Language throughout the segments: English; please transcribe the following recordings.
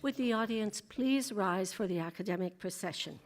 Would the audience please rise for the academic procession?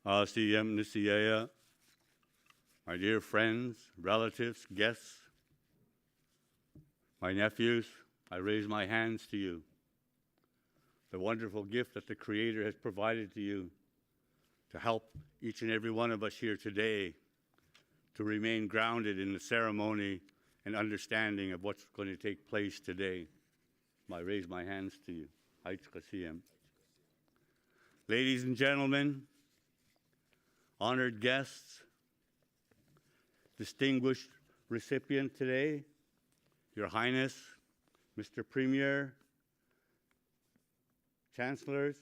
CM Nisiyaya, my dear friends, relatives, guests, my nephews, I raise my hands to you. The wonderful gift that the Creator has provided to you to help each and every one of us here today to remain grounded in the ceremony and understanding of what's going to take place today. I raise my hands to you. Ladies and gentlemen, honored guests, distinguished recipient today, Your Highness, Mr. Premier, Chancellors,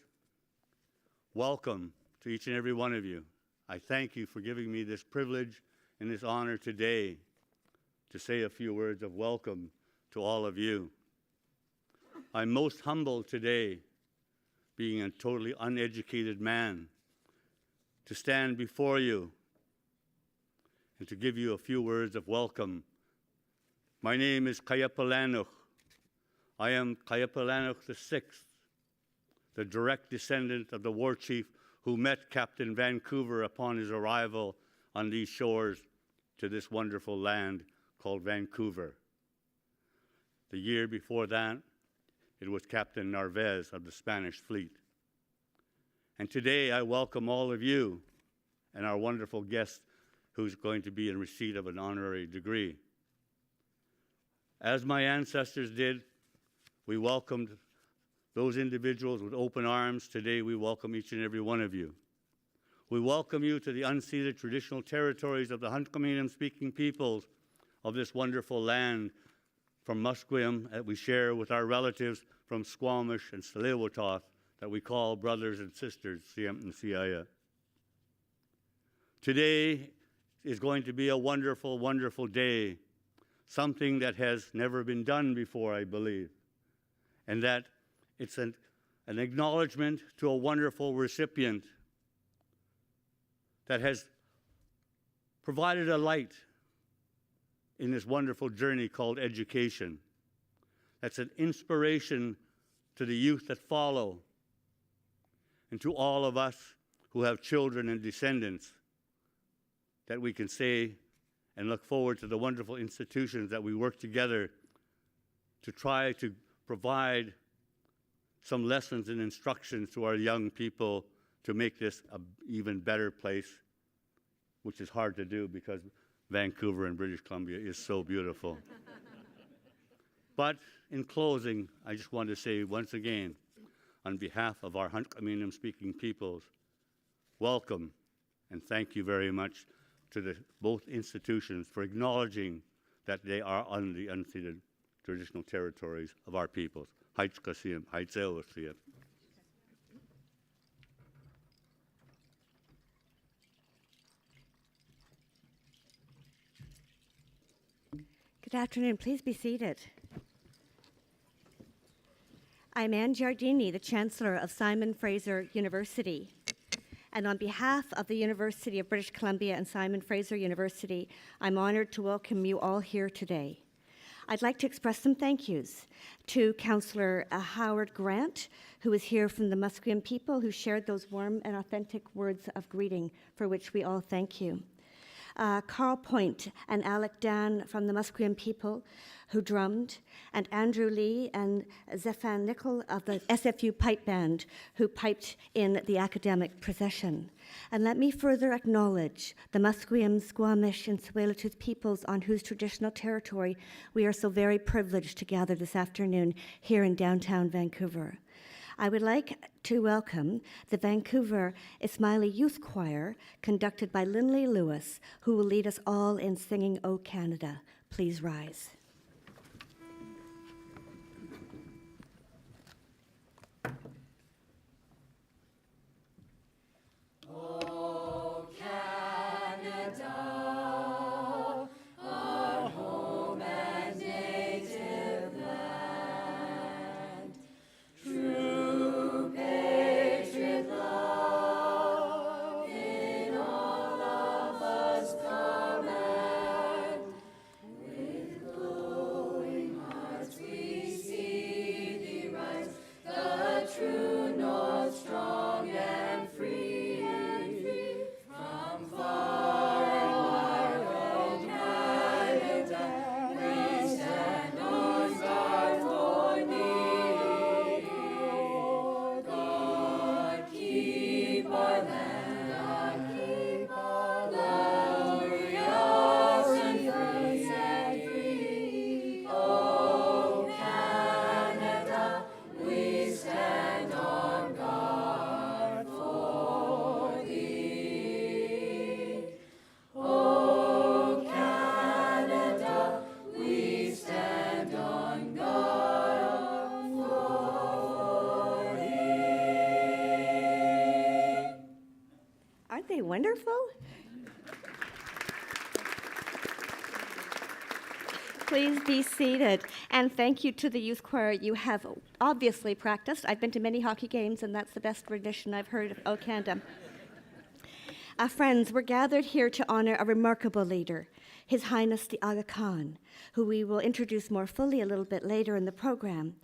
welcome to each and every one of you. I thank you for giving me this privilege and this honor today to say a few words of welcome to all of you. I'm most humbled today, being a totally uneducated man, to stand before you and to give you a few words of welcome. My name is Kayapalanuk. I am Kayapalanuk VI, the direct descendant of the war chief who met Captain Vancouver upon his arrival on these shores to this wonderful land called Vancouver. The year before that, it was Captain Narvaez of the Spanish fleet. And today I welcome all of you and our wonderful guest who's going to be in receipt of an honorary degree. As my ancestors did, we welcomed those individuals with open arms. Today we welcome each and every one of you. We welcome you to the unceded traditional territories of the Hunkaminam-speaking peoples of this wonderful land from Musqueam that we share with our relatives from Squamish and Tsleil-Waututh that we call brothers and sisters, Siyam and Siyaya. Today is going to be a wonderful, wonderful day, something that has never been done before, I believe, and that it's an acknowledgement to a wonderful recipient that has provided a light in this wonderful journey called education. That's an inspiration to the youth that follow and to all of us who have children and descendants, that we can say and look forward to the wonderful institutions that we work together to try to provide some lessons and instructions to our young people to make this an even better place, which is hard to do because Vancouver and British Columbia is so beautiful. But in closing, I just want to say once again, on behalf of our Hunkaminam-speaking peoples, welcome and thank you very much to both institutions for acknowledging that they are on the unceded traditional territories of our peoples. Haitskasiyam, Haitseosiyam. Good afternoon. Please be seated. I'm Anne Giardini, the Chancellor of Simon Fraser University. And on behalf of the University of British Columbia and Simon Fraser University, I'm honored to welcome you all here today. I'd like to express some thank yous to Councillor Howard Grant, who is here from the Musqueam people, who shared those warm and authentic words of greeting, for which we all thank you. Carl Point and Alec Dan from the Musqueam people, who drummed, and Andrew Lee and Zephan Nicol of the SFU Pipe Band, who piped in the academic procession. And let me further acknowledge the Musqueam, Squamish, and Tsleil-Waututh peoples on whose traditional territory we are so very privileged to gather this afternoon here in downtown Vancouver. I would like to welcome the Vancouver Ismaili Youth Choir, conducted by Lindley Lewis, who will lead us all in singing O Canada. Please rise. Aren't they wonderful? Please be seated. And thank you to the youth choir. You have obviously practiced. I've been to many hockey games, and that's the best rendition I've heard of O Canada. Friends, we're gathered here to honor a remarkable leader, His Highness the Aga Khan, who we will introduce more fully a little bit later in the program.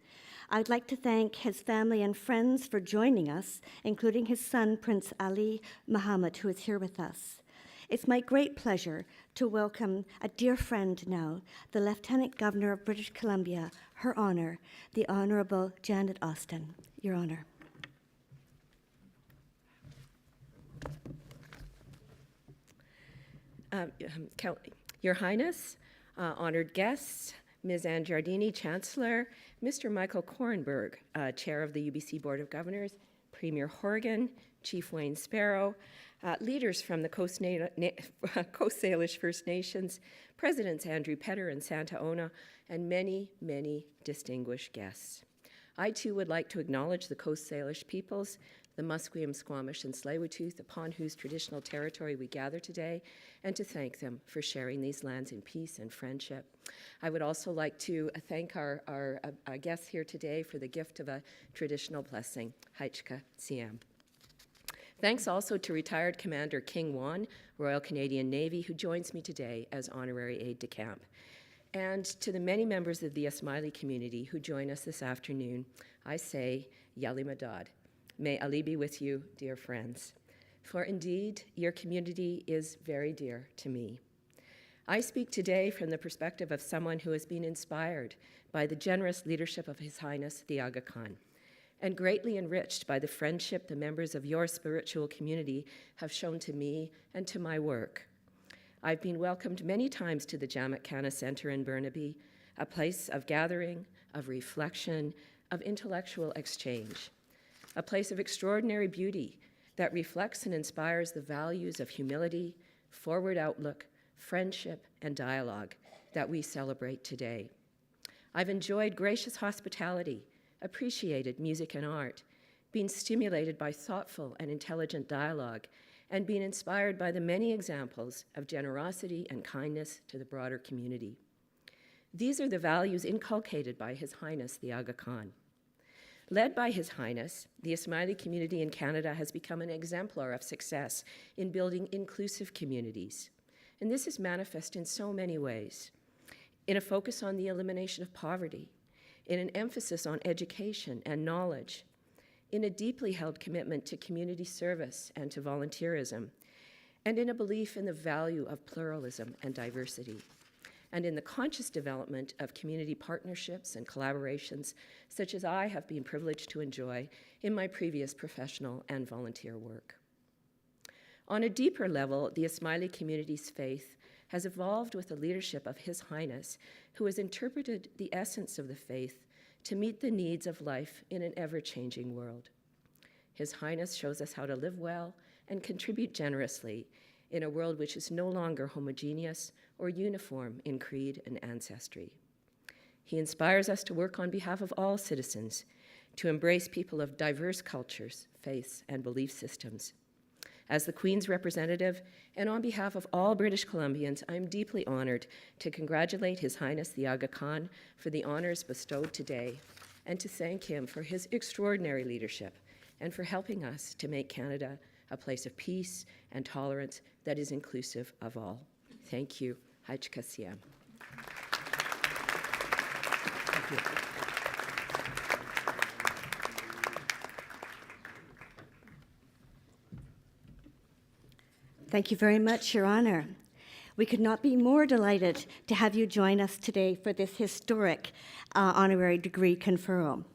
I'd like to thank his family and friends for joining us, including his son, Prince Ali Muhammad, who is here with us. It's my great pleasure to welcome a dear friend now, the Lieutenant Governor of British Columbia, Her Honor, the Honorable Janet Austin. Your Honor. Your Highness, honored guests, Ms. Anne Giardini, Chancellor, Mr. Michael Korenberg, Chair of the UBC Board of Governors, Premier Horgan, Chief Wayne Sparrow, leaders from the Coast Salish First Nations, Presidents Andrew Petter and Santa Ona, and many, many distinguished guests. I too would like to acknowledge the Coast Salish peoples, the Musqueam, Squamish, and Tsleil-Waututh, upon whose traditional territory we gather today, and to thank them for sharing these lands in peace and friendship. I would also like to thank our guests here today for the gift of a traditional blessing, Haitchka Siam. Thanks also to retired Commander King Wan, Royal Canadian Navy, who joins me today as honorary aide-de-camp. And to the many members of the Ismaili community who join us this afternoon, I say, Yali Madad. May Ali be with you, dear friends. For indeed, your community is very dear to me. I speak today from the perspective of someone who has been inspired by the generous leadership of His Highness the Aga Khan. and greatly enriched by the friendship the members of your spiritual community have shown to me and to my work. I've been welcomed many times to the Jamat Kana Center in Burnaby, a place of gathering, of reflection, of intellectual exchange, a place of extraordinary beauty that reflects and inspires the values of humility, forward outlook, friendship, and dialogue that we celebrate today. I've enjoyed gracious hospitality, appreciated music and art, been stimulated by thoughtful and intelligent dialogue, and been inspired by the many examples of generosity and kindness to the broader community. These are the values inculcated by His Highness the Aga Khan. Led by His Highness, the Ismaili community in Canada has become an exemplar of success in building inclusive communities. And this is manifest in so many ways. In a focus on the elimination of poverty, in an emphasis on education and knowledge, in a deeply held commitment to community service and to volunteerism, and in a belief in the value of pluralism and diversity, and in the conscious development of community partnerships and collaborations, such as I have been privileged to enjoy in my previous professional and volunteer work. On a deeper level, the Ismaili community's faith has evolved with the leadership of His Highness, who has interpreted the essence of the faith to meet the needs of life in an ever-changing world. His Highness shows us how to live well and contribute generously in a world which is no longer homogeneous or uniform in creed and ancestry. He inspires us to work on behalf of all citizens, to embrace people of diverse cultures, faiths, and belief systems. As the Queen's representative, and on behalf of all British Columbians, I am deeply honored to congratulate His Highness the Aga Khan for the honors bestowed today, and to thank him for his extraordinary leadership and for helping us to make Canada a place of peace and tolerance that is inclusive of all. Thank you. Haj Kasiyam. Thank you. Thank you very much, Your Honor. We could not be more delighted to have you join us today for this historic honorary degree conferral.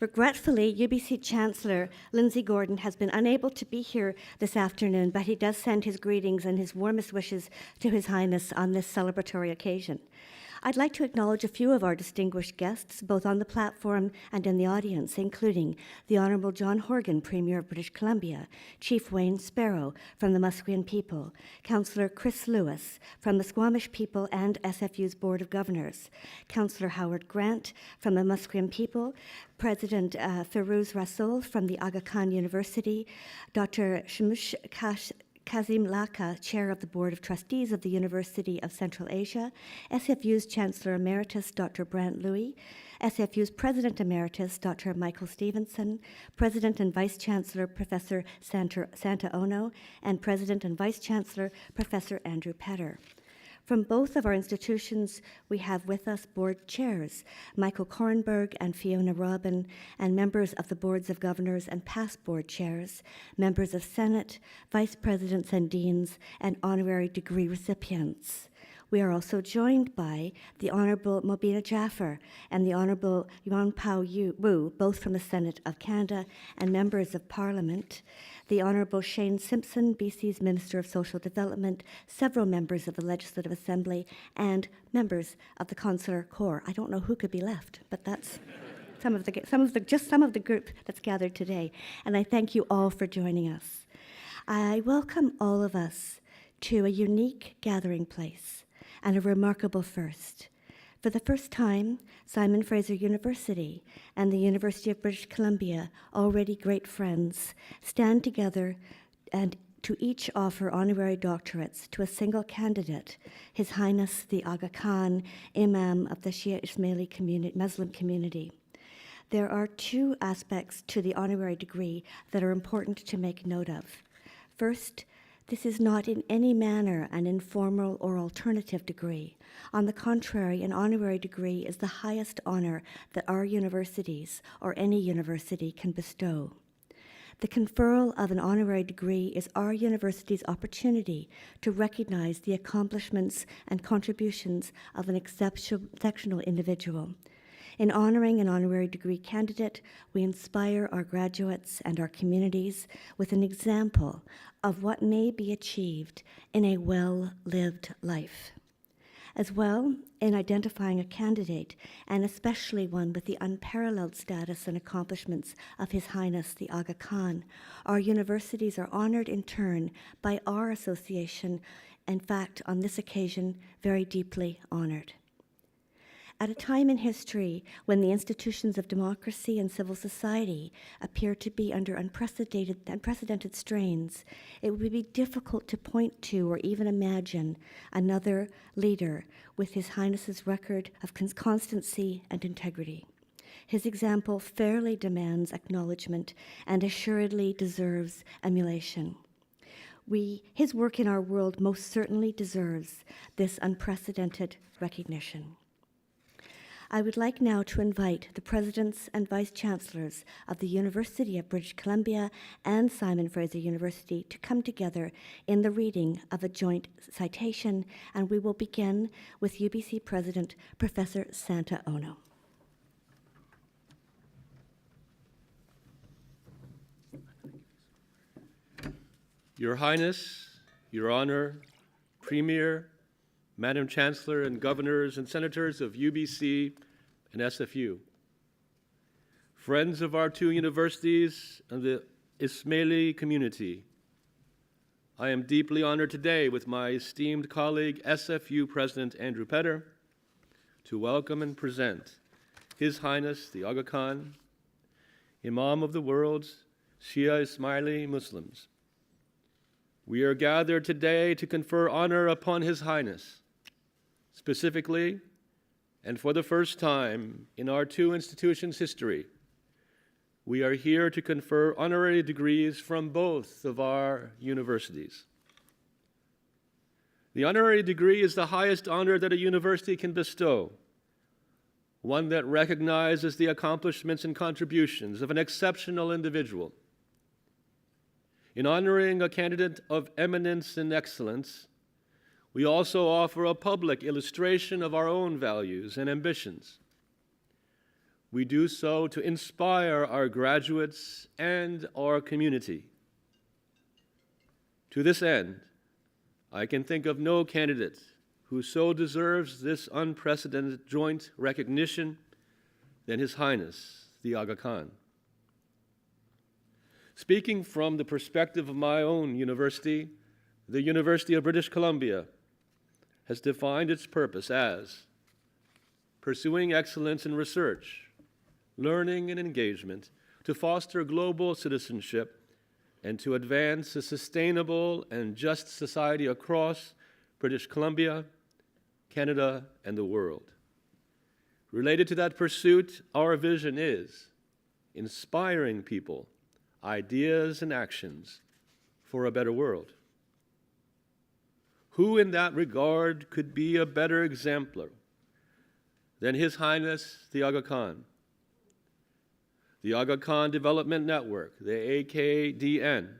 Regretfully, UBC Chancellor Lindsay Gordon has been unable to be here this afternoon, but he does send his greetings and his warmest wishes to His Highness on this celebratory occasion. I'd like to acknowledge a few of our distinguished guests, both on the platform and in the audience, including the Honourable John Horgan, Premier of British Columbia, Chief Wayne Sparrow from the Musqueam people, Councillor Chris Lewis from the Squamish people and SFU's Board of Governors, Councillor Howard Grant from the Musqueam people, President Ferouz Rasool from the Aga Khan University, Dr. Shamush Kazim Laka, Chair of the Board of Trustees of the University of Central Asia, SFU's Chancellor Emeritus, Dr. Brant Louis, SFU's President Emeritus, Dr. Michael Stevenson, President and Vice Chancellor, Professor Santa Ono, and President and Vice Chancellor, Professor Andrew Petter. From both of our institutions, we have with us board chairs, Michael Kornberg and Fiona Robin, and members of the boards of governors and past board chairs, members of Senate, vice presidents and deans, and honorary degree recipients. We are also joined by the Honourable Mobina Jaffer and the Honourable Yuan Pao Wu, both from the Senate of Canada and members of Parliament, the Honourable Shane Simpson, BC's Minister of Social Development, several members of the Legislative Assembly, and members of the Consular Corps. I don't know who could be left, but that's some of the group that's gathered today. And I thank you all for joining us. I welcome all of us to a unique gathering place and a remarkable first. For the first time, Simon Fraser University and the University of British Columbia, already great friends, stand together and to each offer honorary doctorates to a single candidate, His Highness the Aga Khan, Imam of the Shia Ismaili Muslim community. There are two aspects to the honorary degree that are important to make note of. First, this is not in any manner an informal or alternative degree. On the contrary, an honorary degree is the highest honor that our universities or any university can bestow. The conferral of an honorary degree is our university's opportunity to recognize the accomplishments and contributions of an exceptional individual. In honoring an honorary degree candidate, we inspire our graduates and our communities with an example of what may be achieved in a well-lived life. As well, in identifying a candidate, and especially one with the unparalleled status and accomplishments of His Highness the Aga Khan, our universities are honored in turn by our association, in fact, on this occasion, very deeply honored. At a time in history when the institutions of democracy and civil society appear to be under unprecedented strains, it would be difficult to point to or even imagine another leader with His Highness's record of constancy and integrity. His example fairly demands acknowledgement and assuredly deserves emulation. His work in our world most certainly deserves this unprecedented recognition. I would like now to invite the Presidents and Vice Chancellors of the University of British Columbia and Simon Fraser University to come together in the reading of a joint citation, and we will begin with UBC President Professor Santa Ono. Your Highness, Your Honor, Premier, Madam Chancellor and Governors and Senators of UBC and SFU, friends of our two universities and the Ismaili community, I am deeply honored today with my esteemed colleague, SFU President Andrew Petter, to welcome and present His Highness the Aga Khan, Imam of the world's Shia Ismaili Muslims. We are gathered today to confer honor upon His Highness. Specifically, and for the first time in our two institutions' history, we are here to confer honorary degrees from both of our universities. The honorary degree is the highest honor that a university can bestow, one that recognizes the accomplishments and contributions of an exceptional individual. In honoring a candidate of eminence and excellence, we also offer a public illustration of our own values and ambitions. We do so to inspire our graduates and our community. To this end, I can think of no candidate who so deserves this unprecedented joint recognition than His Highness the Aga Khan. Speaking from the perspective of my own university, the University of British Columbia has defined its purpose as pursuing excellence in research, learning, and engagement to foster global citizenship and to advance a sustainable and just society across British Columbia, Canada, and the world. Related to that pursuit, our vision is inspiring people, ideas, and actions for a better world. Who in that regard could be a better exemplar than His Highness the Aga Khan? The Aga Khan Development Network, the AKDN,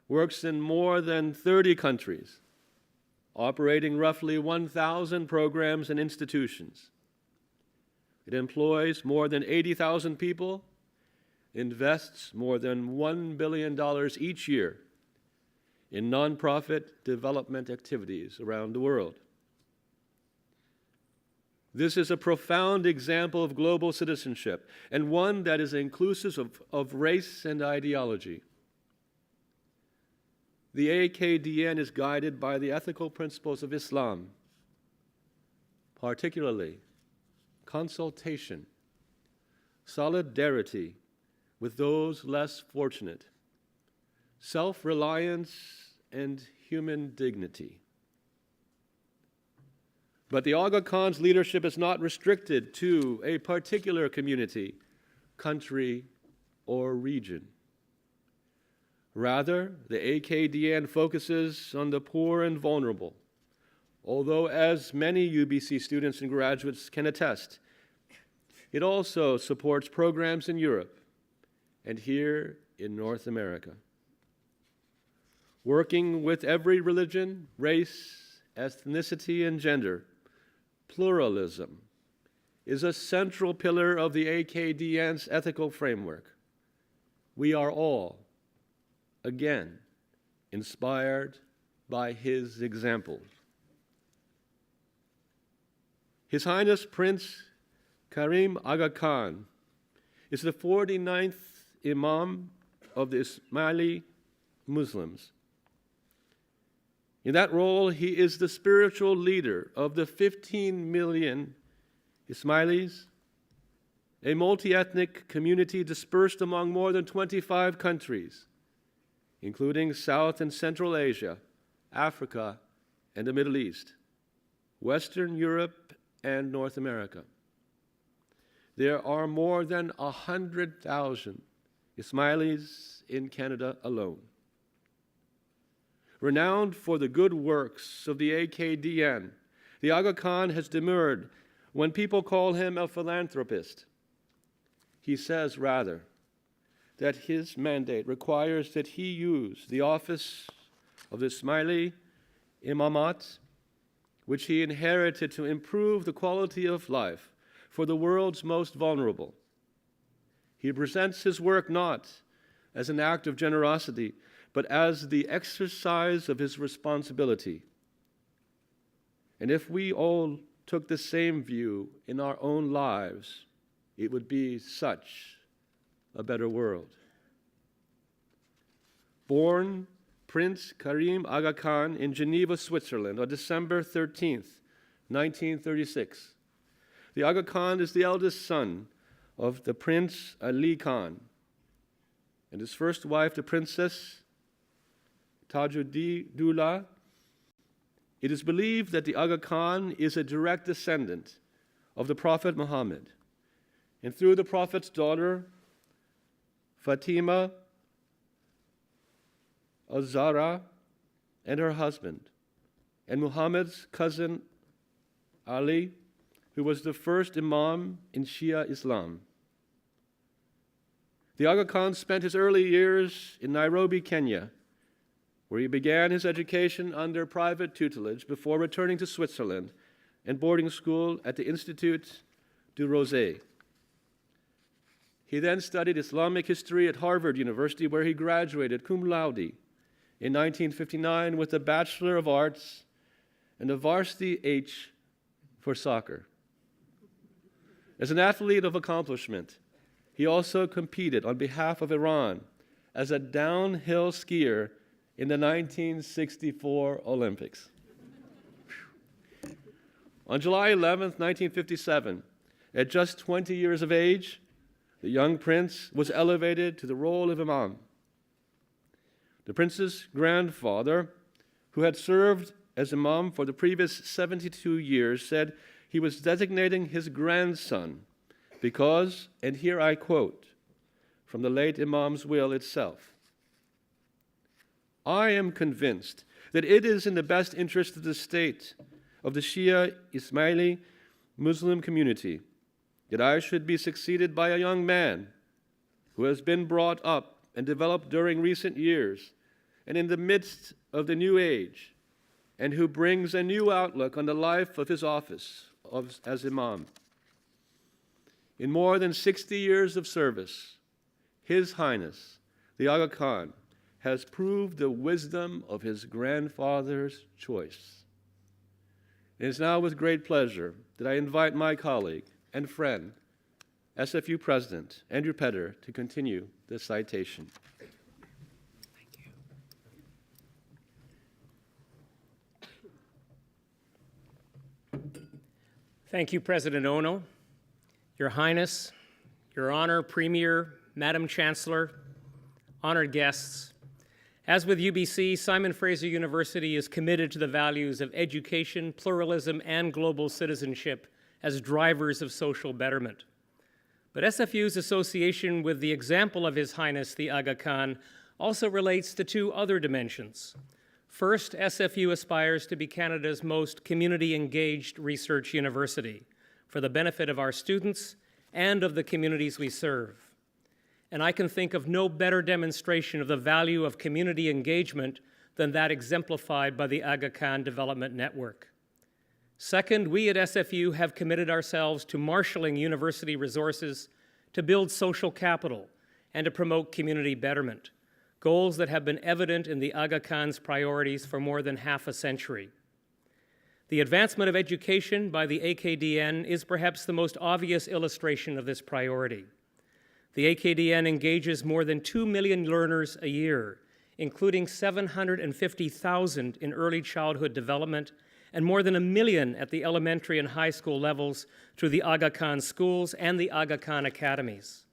works in more than 30 countries, operating roughly 1,000 programs and institutions. It employs more than 80,000 people, invests more than $1 billion each year in nonprofit development activities around the world. This is a profound example of global citizenship, and one that is inclusive of race and ideology. The AKDN is guided by the ethical principles of Islam, particularly consultation, solidarity with those less fortunate, self-reliance, and human dignity. But the Aga Khan's leadership is not restricted to a particular community, country, or region. Rather, the AKDN focuses on the poor and vulnerable, although, as many UBC students and graduates can attest, it also supports programs in Europe and here in North America. Working with every religion, race, ethnicity, and gender, pluralism, is a central pillar of the AKDN's ethical framework. We are all, again, inspired by his example. His Highness Prince Karim Aga Khan is the 49th Imam of the Ismaili Muslims. In that role, he is the spiritual leader of the 15 million Ismailis, a multi-ethnic community dispersed among more than 25 countries, including South and Central Asia, Africa, and the Middle East, Western Europe, and North America. There are more than 100,000 Ismailis in Canada alone. Renowned for the good works of the AKDN, the Aga Khan has demurred when people call him a philanthropist. He says, rather, that his mandate requires that he use the office of the Ismaili Imamat, which he inherited to improve the quality of life for the world's most vulnerable. He presents his work not as an act of generosity, but as the exercise of his responsibility. And if we all took the same view in our own lives, it would be such a better world. Born Prince Karim Aga Khan in Geneva, Switzerland on December 13th, 1936. The Aga Khan is the eldest son of the Prince Ali Khan and his first wife, the Princess Tajuddin. It is believed that the Aga Khan is a direct descendant of the Prophet Muhammad, and through the Prophet's daughter, Fatima Az-Zahra, and her husband, and Muhammad's cousin Ali, who was the first Imam in Shia Islam. The Aga Khan spent his early years in Nairobi, Kenya, where he began his education under private tutelage before returning to Switzerland and boarding school at the Institut du Rosé. He then studied Islamic history at Harvard University, where he graduated cum laude in 1959 with a Bachelor of Arts and a varsity H for soccer. As an athlete of accomplishment, he also competed on behalf of Iran as a downhill skier in the 1964 Olympics. On July 11th, 1957, at just 20 years of age, the young prince was elevated to the role of Imam. The prince's grandfather, who had served as Imam for the previous 72 years, said he was designating his grandson because, and here I quote from the late Imam's will itself, "I am convinced that it is in the best interest of the state, of the Shia Ismaili Muslim community, that I should be succeeded by a young man who has been brought up and developed during recent years and in the midst of the new age, and who brings a new outlook on the life of his office as Imam. In more than 60 years of service, His Highness, the Aga Khan, has proved the wisdom of his grandfather's choice. It is now with great pleasure that I invite my colleague and friend, SFU President Andrew Petter, to continue the citation. Thank you, President Ono, Your Highness, Your Honor, Premier, Madam Chancellor, honored guests. As with UBC, Simon Fraser University is committed to the values of education, pluralism, and global citizenship as drivers of social betterment. But SFU's association with the example of His Highness the Aga Khan also relates to two other dimensions. First, SFU aspires to be Canada's most community-engaged research university for the benefit of our students and of the communities we serve. And I can think of no better demonstration of the value of community engagement than that exemplified by the Aga Khan Development Network. Second, we at SFU have committed ourselves to marshaling university resources to build social capital and to promote community betterment, goals that have been evident in the Aga Khan's priorities for more than half a century. The advancement of education by the AKDN is perhaps the most obvious illustration of this priority. The AKDN engages more than 2 million learners a year, including 750,000 in early childhood development and more than 1 million at the elementary and high school levels through the Aga Khan schools and the Aga Khan academies.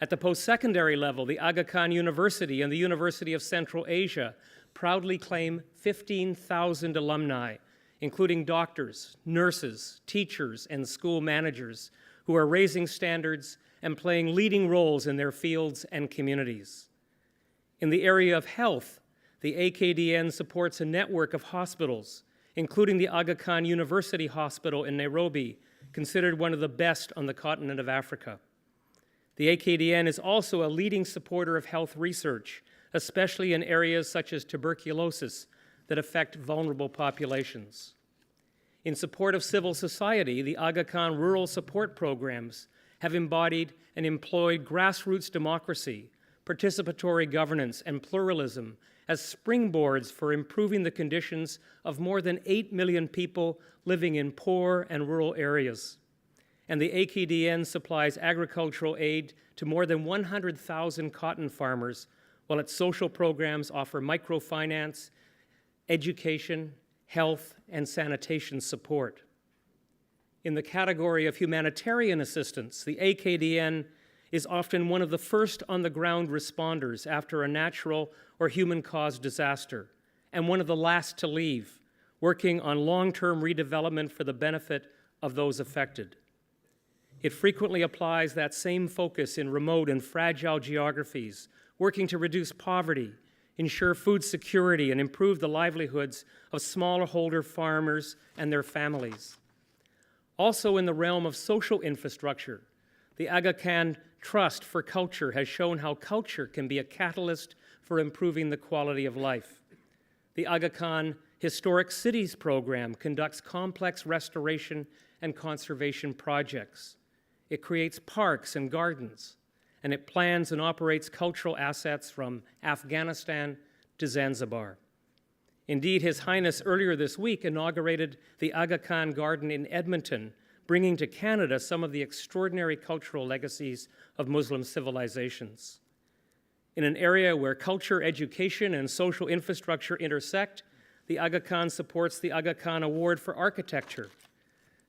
At the post-secondary level, the Aga Khan University and the University of Central Asia proudly claim 15,000 alumni, including doctors, nurses, teachers, and school managers who are raising standards and playing leading roles in their fields and communities. In the area of health, the AKDN supports a network of hospitals, including the Aga Khan University Hospital in Nairobi, considered one of the best on the continent of Africa. The AKDN is also a leading supporter of health research, especially in areas such as tuberculosis that affect vulnerable populations. In support of civil society, the Aga Khan rural support programs have embodied and employed grassroots democracy, participatory governance, and pluralism as springboards for improving the conditions of more than 8 million people living in poor and rural areas. And the AKDN supplies agricultural aid to more than 100,000 cotton farmers, while its social programs offer microfinance, education, health, and sanitation support. In the category of humanitarian assistance, the AKDN is often one of the first on-the-ground responders after a natural or human-caused disaster, and one of the last to leave, working on long-term redevelopment for the benefit of those affected. It frequently applies that same focus in remote and fragile geographies, working to reduce poverty, ensure food security, and improve the livelihoods of smallholder farmers and their families. Also in the realm of social infrastructure, the Aga Khan Trust for Culture has shown how culture can be a catalyst for improving the quality of life. The Aga Khan Historic Cities Program conducts complex restoration and conservation projects. It creates parks and gardens, and it plans and operates cultural assets from Afghanistan to Zanzibar. Indeed, His Highness earlier this week inaugurated the Aga Khan Garden in Edmonton, bringing to Canada some of the extraordinary cultural legacies of Muslim civilizations. In an area where culture, education, and social infrastructure intersect, the Aga Khan supports the Aga Khan Award for Architecture.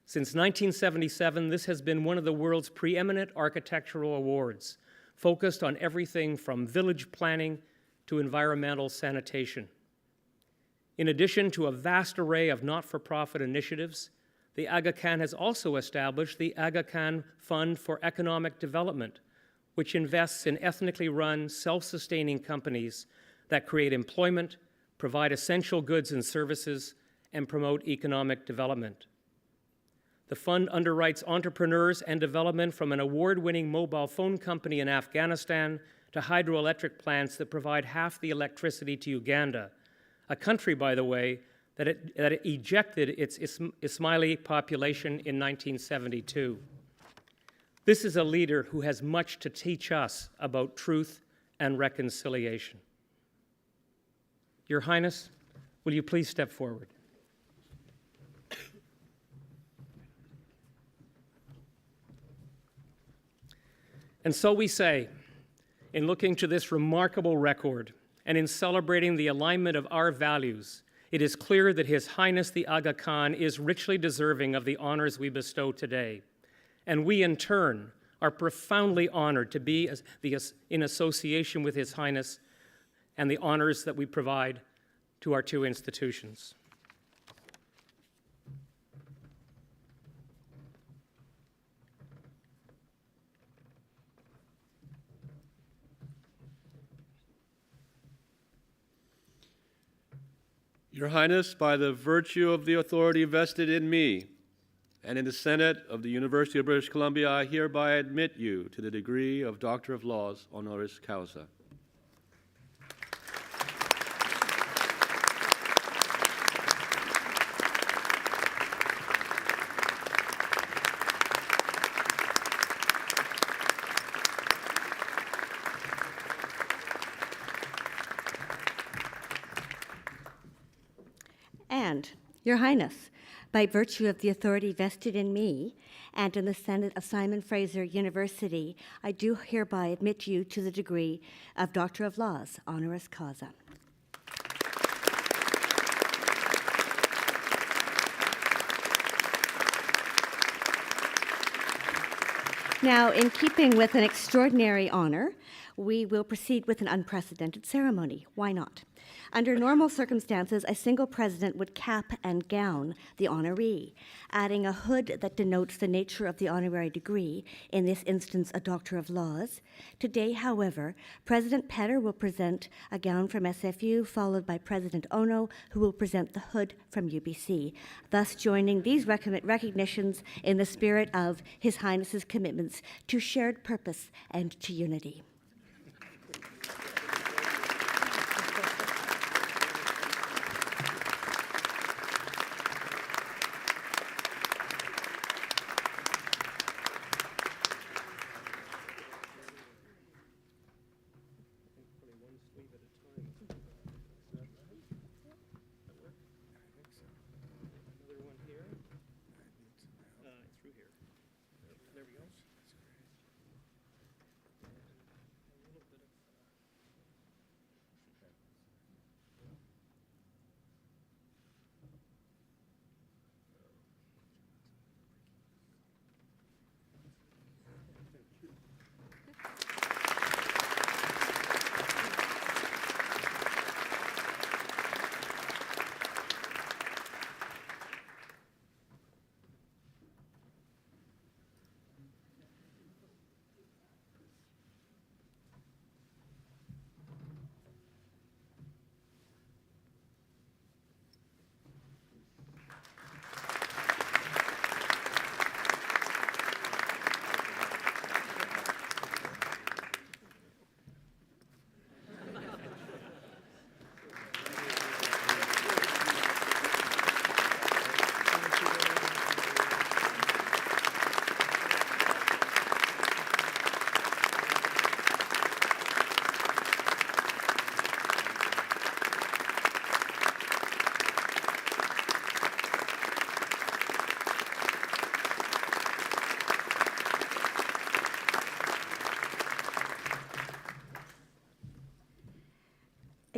Since 1977, this has been one of the world's preeminent architectural awards, focused on everything from village planning to environmental sanitation. In addition to a vast array of not-for-profit initiatives, the Aga Khan has also established the Aga Khan Fund for Economic Development, which invests in ethnically run, self-sustaining companies that create employment, provide essential goods and services, and promote economic development. The fund underwrites entrepreneurs and development from an award-winning mobile phone company in Afghanistan to hydroelectric plants that provide half the electricity to Uganda, a country, by the way, that it ejected its Ismaili population in 1972. This is a leader who has much to teach us about truth and reconciliation. Your Highness, will you please step forward? And so we say, in looking to this remarkable record and in celebrating the alignment of our values, it is clear that His Highness the Aga Khan is richly deserving of the honors we bestow today. And we, in turn, are profoundly honored to be in association with His Highness and the honors that we provide to our two institutions. Your Highness, by the virtue of the authority vested in me and in the Senate of the University of British Columbia, I hereby admit you to the degree of Doctor of Laws, honoris causa. And, Your Highness, by virtue of the authority vested in me and in the Senate of Simon Fraser University, I do hereby admit you to the degree of Doctor of Laws, honoris causa. Now, in keeping with an extraordinary honor, we will proceed with an unprecedented ceremony. Why not? Under normal circumstances, a single president would cap and gown the honoree, adding a hood that denotes the nature of the honorary degree, in this instance, a Doctor of Laws. Today, however, President Petter will present a gown from SFU, followed by President Ono, who will present the hood from UBC, thus joining these recognitions in the spirit of His Highness's commitments to shared purpose and to unity.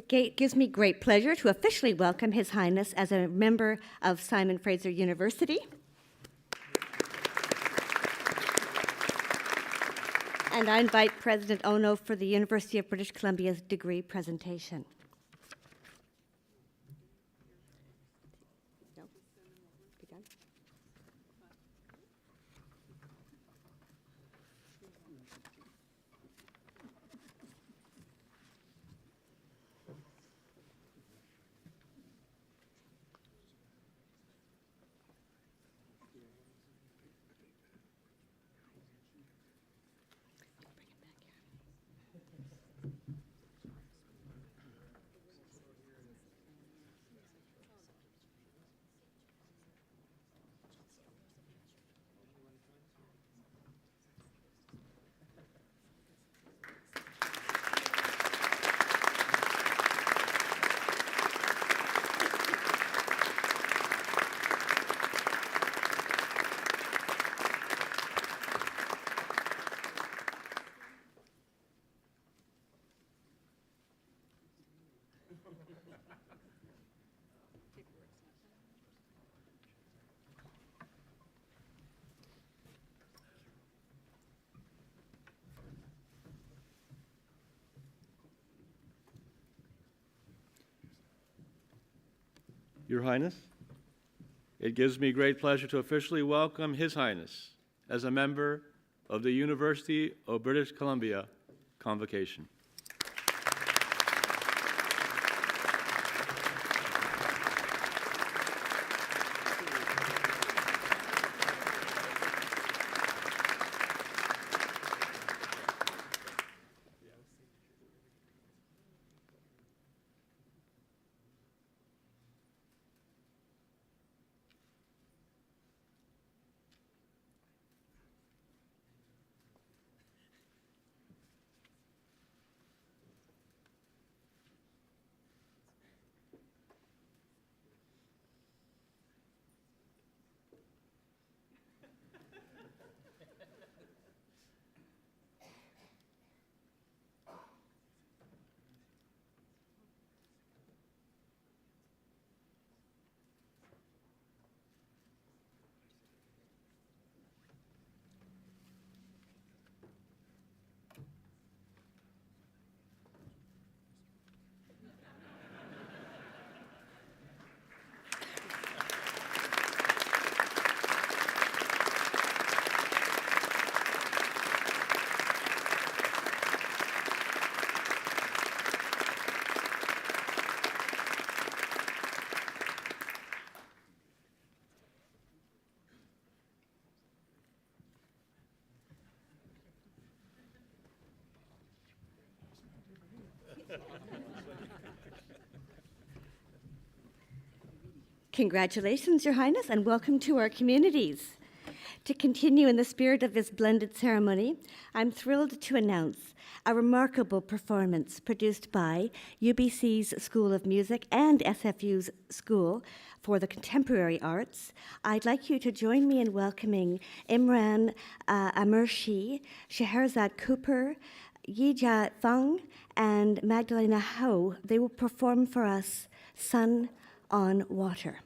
It gives me great pleasure to officially welcome His Highness as a member of Simon Fraser University. And I invite President Ono for the University of British Columbia's degree presentation. No? You done? Your Highness, it gives me great pleasure to officially welcome His Highness as a member of the University of British Columbia Convocation. Congratulations, Your Highness, and welcome to our communities. To continue in the spirit of this blended ceremony, I'm thrilled to announce a remarkable performance produced by UBC's School of Music and SFU's School for the Contemporary Arts. I'd like you to join me in welcoming Imran Amershi, Scheherazade Cooper, Yijia Feng, and Magdalena Ho. They will perform for us Sun on Water.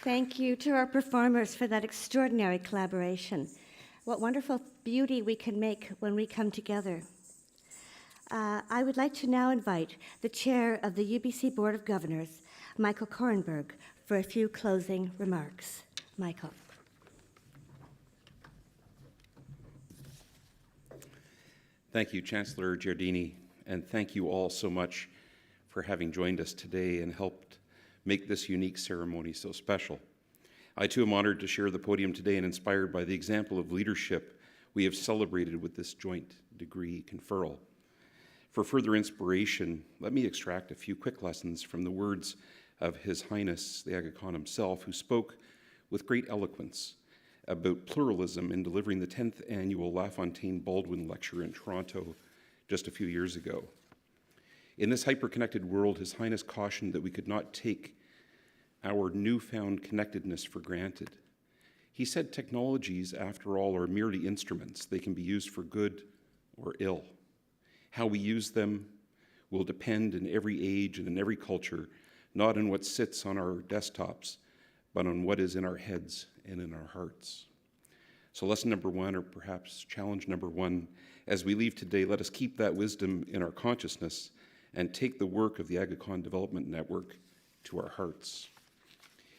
Thank you to our performers for that extraordinary collaboration. What wonderful beauty we can make when we come together. I would like to now invite the chair of the UBC Board of Governors, Michael Korenberg, for a few closing remarks. Michael. Thank you, Chancellor Giardini, and thank you all so much for having joined us today and helped make this unique ceremony so special. I too am honored to share the podium today and inspired by the example of leadership we have celebrated with this joint degree conferral. For further inspiration, let me extract a few quick lessons from the words of His Highness the Aga Khan himself, who spoke with great eloquence about pluralism in delivering the 10th annual LaFontaine Baldwin Lecture in Toronto just a few years ago. In this hyper-connected world, His Highness cautioned that we could not take our newfound connectedness for granted. He said technologies, after all, are merely instruments. They can be used for good or ill. How we use them will depend in every age and in every culture, not on what sits on our desktops, but on what is in our heads and in our hearts. So lesson number one, or perhaps challenge number one, as we leave today, let us keep that wisdom in our consciousness and take the work of the Aga Khan Development Network to our hearts.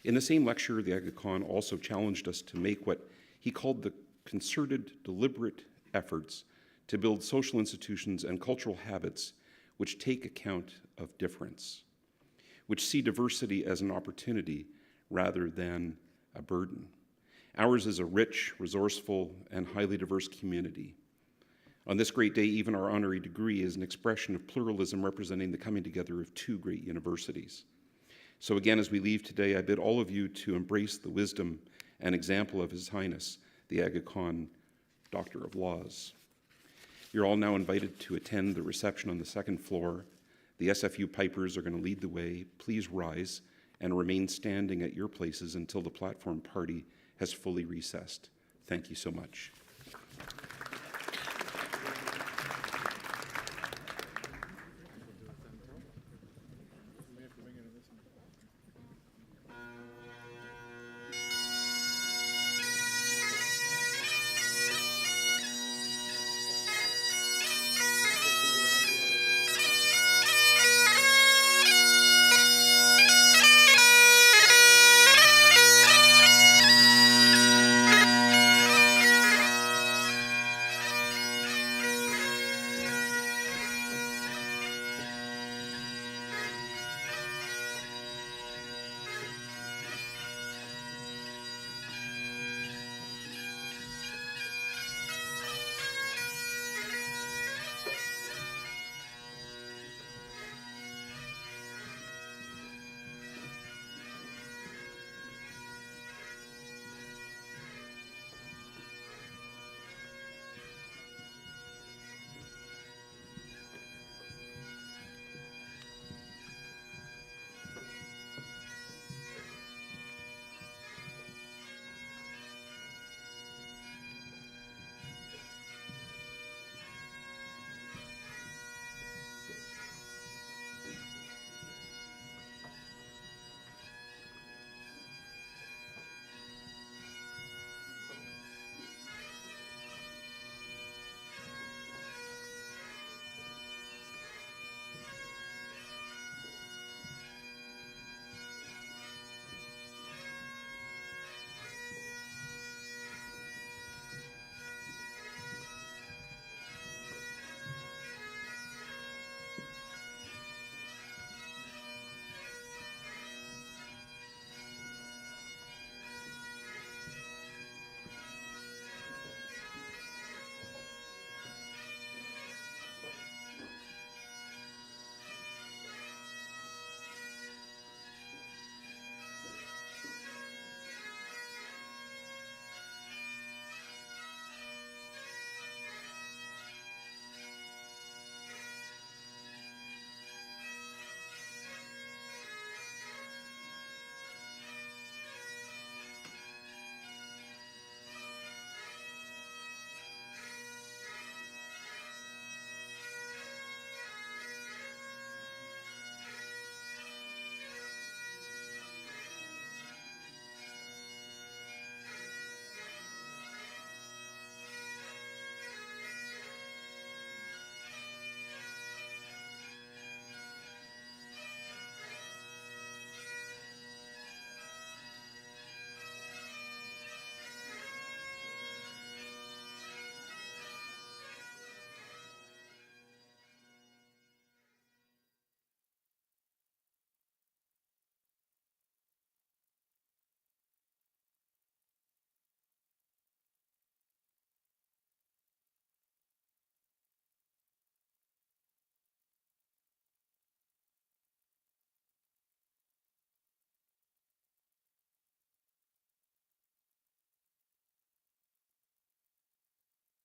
In the same lecture, the Aga Khan also challenged us to make what he called the concerted, deliberate efforts to build social institutions and cultural habits which take account of difference, which see diversity as an opportunity rather than a burden. Ours is a rich, resourceful, and highly diverse community. On this great day, even our honorary degree is an expression of pluralism representing the coming together of two great universities. So again, as we leave today, I bid all of you to embrace the wisdom and example of His Highness, the Aga Khan Doctor of Laws. You're all now invited to attend the reception on the second floor. The SFU pipers are going to lead the way. Please rise and remain standing at your places until the platform party has fully recessed. Thank you so much.